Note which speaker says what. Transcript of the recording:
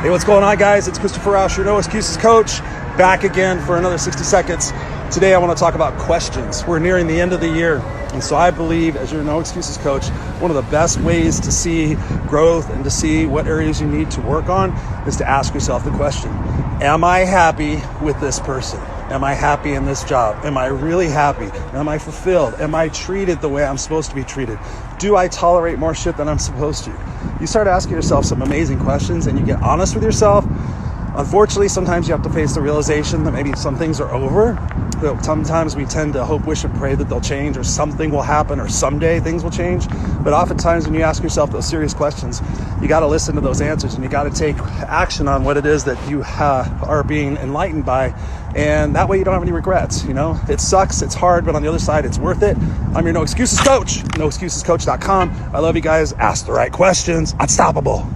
Speaker 1: Hey, what's going on, guys? It's Christopher Rausch, your No Excuses coach, back again for another 60 seconds. Today, I want to talk about questions. We're nearing the end of the year, and so I believe, as your No Excuses coach, one of the best ways to see growth and to see what areas you need to work on is to ask yourself the question, am I happy with this person? Am I happy in this job? Am I really happy? Am I fulfilled? Am I treated the way I'm supposed to be treated? Do I tolerate more shit than I'm supposed to? You start asking yourself some amazing questions and you get honest with yourself. Unfortunately, sometimes you have to face the realization that maybe some things are over. Sometimes we tend to hope, wish, and pray that they'll change or something will happen or someday things will change. But oftentimes when you ask yourself those serious questions, you got to listen to those answers and you got to take action on what it is that you are being enlightened by. And that way you don't have any regrets. You know, it sucks, it's hard, but on the other side, it's worth it. I'm your No Excuses coach, noexcusescoach.com. I love you guys. Ask the right questions. Unstoppable.